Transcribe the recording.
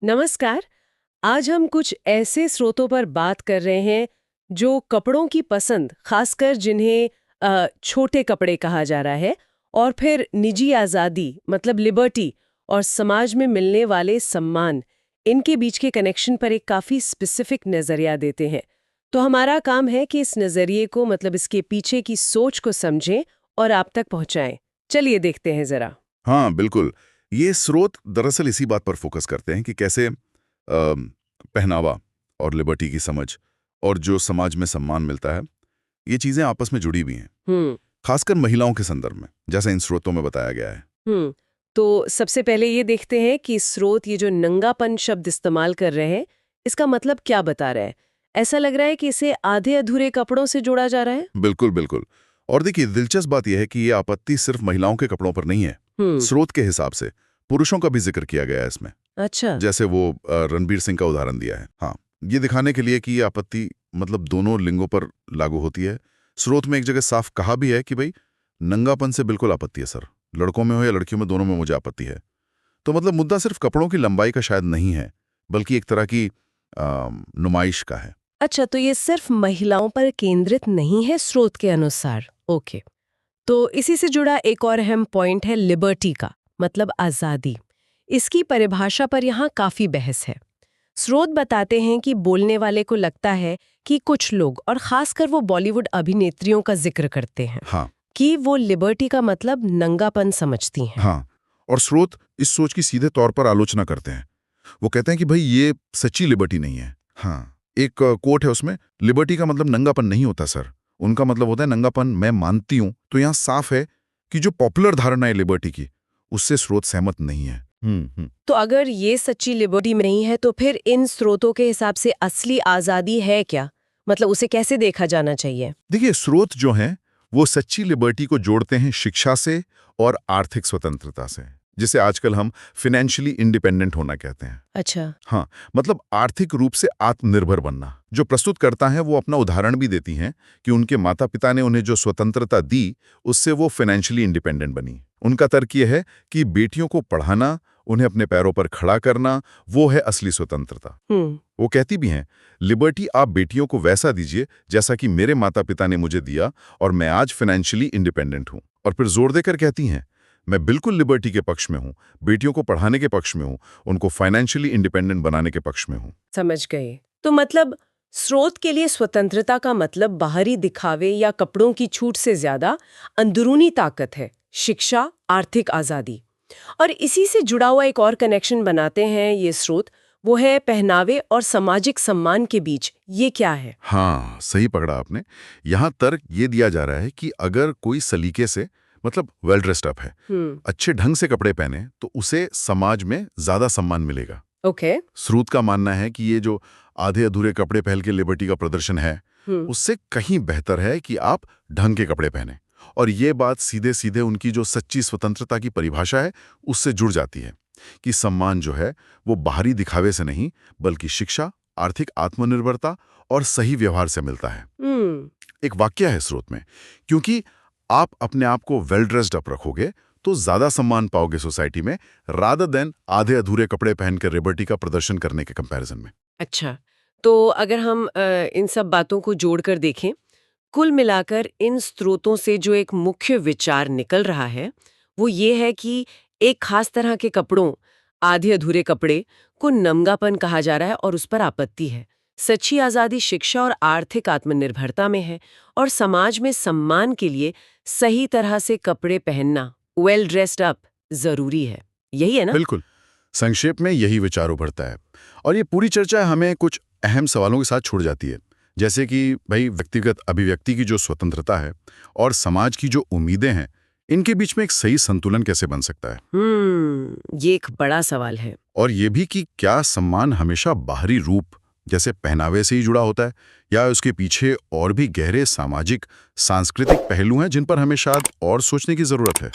नमस्कार। आज हम कुछ ऐसे स्रोतों पर बात कर रहे हैं जो कपड़ों की पसंद, खासकर जिन्हें छोटे कपड़े कहा जा रहा है, और फिर निजी आज़ादी मतलब लिबर्टी और समाज में मिलने वाले सम्मान, इनके बीच के कनेक्शन पर एक काफ़ी स्पेसिफिक नज़रिया देते हैं। तो हमारा काम है कि इस नज़रिए को मतलब इसके पीछे की सोच को समझें और आप तक पहुंचाएं। चलिए देखते हैं ज़रा। हाँ, बिल्कुल। ये स्रोत दरअसल इसी बात पर फोकस करते हैं कि कैसे पहनावा और लिबर्टी की समझ और जो समाज में सम्मान मिलता है, ये चीज़ें आपस में जुड़ी हुई हैं, हम्म। खासकर महिलाओं के संदर्भ में, जैसा इन स्रोतों में बताया गया है। हम्म। तो सबसे पहले ये देखते हैं कि स्रोत ये जो नंगापन शब्द इस्तेमाल कर रहे हैं, इसका मतलब क्या बता रहा है। ऐसा लग रहा है कि इसे आधे अधूरे कपड़ों से जोड़ा जा रहा है। बिल्कुल, बिल्कुल। और देखिए, दिलचस्प बात यह है कि ये आपत्ति सिर्फ महिलाओं के कपड़ों पर नहीं है। हम्म। स्रोत के हिसाब से पुरुषों का भी जिक्र किया गया है इसमें, अच्छा। जैसे वो रणबीर सिंह का उदाहरण दिया है। हाँ, ये दिखाने के लिए कि ये आपत्ति मतलब दोनों लिंगों पर लागू होती है। स्रोत में एक जगह साफ कहा भी है कि भाई, नंगापन से बिल्कुल आपत्ति है सर, लड़कों में हो या लड़कियों में, दोनों में मुझे आपत्ति है। तो मतलब मुद्दा सिर्फ कपड़ों की लंबाई का शायद नहीं है, बल्कि एक तरह की नुमाइश का है। अच्छा, तो ये सिर्फ महिलाओं पर केंद्रित नहीं है स्रोत के अनुसार। ओके। तो इसी से जुड़ा एक और अहम पॉइंट है लिबर्टी का, मतलब आज़ादी। इसकी परिभाषा पर यहाँ काफ़ी बहस है। स्रोत बताते हैं कि बोलने वाले को लगता है कि कुछ लोग, और खासकर वो बॉलीवुड अभिनेत्रियों का जिक्र करते हैं, हाँ, कि वो लिबर्टी का मतलब नंगापन समझती हैं। हाँ। और स्रोत इस सोच की सीधे तौर पर आलोचना करते हैं। वो कहते हैं कि भाई, ये सच्ची लिबर्टी नहीं है। हाँ, एक कोट है उसमें, लिबर्टी का मतलब नंगापन नहीं होता सर, उनका मतलब होता है नंगापन मैं मानती हूं। तो यहाँ साफ है कि जो पॉपुलर धारणा है लिबर्टी की, उससे स्रोत सहमत नहीं है। तो अगर ये सच्ची लिबर्टी में नहीं है, तो फिर इन स्रोतों के हिसाब से असली आज़ादी है क्या? मतलब उसे कैसे देखा जाना चाहिए? देखिए, स्रोत जो हैं वो सच्ची लिबर्टी को जोड़ते हैं शिक्षा से और आर्थिक स्वतंत्रता से, जिसे आजकल हम फाइनेंशियली इंडिपेंडेंट होना कहते हैं। अच्छा। हाँ, मतलब आर्थिक रूप से आत्मनिर्भर बनना। जो प्रस्तुत करता है वो अपना उदाहरण भी देती हैं कि उनके माता पिता ने उन्हें जो स्वतंत्रता दी, उससे वो फाइनेंशियली इंडिपेंडेंट बनी। उनका तर्क ये है कि बेटियों को पढ़ाना, उन्हें अपने पैरों पर खड़ा करना, वो है असली स्वतंत्रता। वो कहती भी हैं, लिबर्टी आप बेटियों को वैसा दीजिए जैसा कि मेरे माता पिता ने मुझे दिया, और मैं आज फाइनेंशियली इंडिपेंडेंट हूँ। और फिर जोर देकर कहती हैं, मैं बिल्कुल लिबर्टी के पक्ष में हूँ, बेटियों को पढ़ाने के पक्ष में हूँ, उनको फाइनेंशियली इंडिपेंडेंट बनाने के पक्ष में हूँ। समझ गए। तो मतलब स्रोत के लिए स्वतंत्रता का मतलब बाहरी दिखावे या कपड़ों की छूट से ज्यादा अंदरूनी ताकत है, शिक्षा, आर्थिक आजादी। और इसी से जुड़ा हुआ एक और कनेक्शन बनाते हैं ये स्रोत, वो है पहनावे और सामाजिक सम्मान के बीच। ये क्या है? हाँ, सही पकड़ा आपने। यहाँ तर्क ये दिया जा रहा है कि अगर कोई सलीके से, मतलब वेल ड्रेस्ड अप है, अच्छे ढंग से कपड़े पहने, तो उसे समाज में ज्यादा सम्मान मिलेगा। ओके। स्रोत का मानना है कि ये जो आधे अधूरे कपड़े पहन के लिबर्टी का प्रदर्शन है, उससे कहीं बेहतर है कि आप ढंग के कपड़े पहने। और ये बात सीधे सीधे उनकी जो सच्ची स्वतंत्रता की परिभाषा है, उससे जुड़ जाती है कि सम्मान जो है वो बाहरी दिखावे से नहीं, बल्कि शिक्षा, आर्थिक आत्मनिर्भरता और सही व्यवहार से मिलता है। एक वाक्य है स्रोत में, क्योंकि आप अपने आप को वेल ड्रेस्ड अप रखोगे तो ज्यादा सम्मान पाओगे सोसाइटी में, रादर देन आधे अधूरे कपड़े पहनकर लिबर्टी का प्रदर्शन करने के कंपैरिजन में। अच्छा, तो अगर हम इन सब बातों को जोड़कर देखें, कुल मिलाकर इन स्रोतों से जो एक मुख्य विचार निकल रहा है, वो ये है कि एक खास तरह के कपड़ों, आधे अधूरे कपड़े को नंगापन कहा जा रहा है और उस पर आपत्ति है। सच्ची आज़ादी शिक्षा और आर्थिक आत्मनिर्भरता में है, और समाज में सम्मान के लिए सही तरह से कपड़े पहनना, वेल ड्रेस्ड अप, जरूरी है। यही है ना? बिल्कुल, संक्षेप में यही विचार उभरता है। और ये पूरी चर्चा हमें कुछ अहम सवालों के साथ छोड़ जाती है, जैसे कि भाई, व्यक्तिगत अभिव्यक्ति की जो स्वतंत्रता है और समाज की जो उम्मीदें हैं, इनके बीच में एक सही संतुलन कैसे बन सकता है। ये एक बड़ा सवाल है। और ये भी कि क्या सम्मान हमेशा बाहरी रूप जैसे पहनावे से ही जुड़ा होता है, या उसके पीछे और भी गहरे सामाजिक सांस्कृतिक पहलू हैं जिन पर हमें शायद और सोचने की जरूरत है।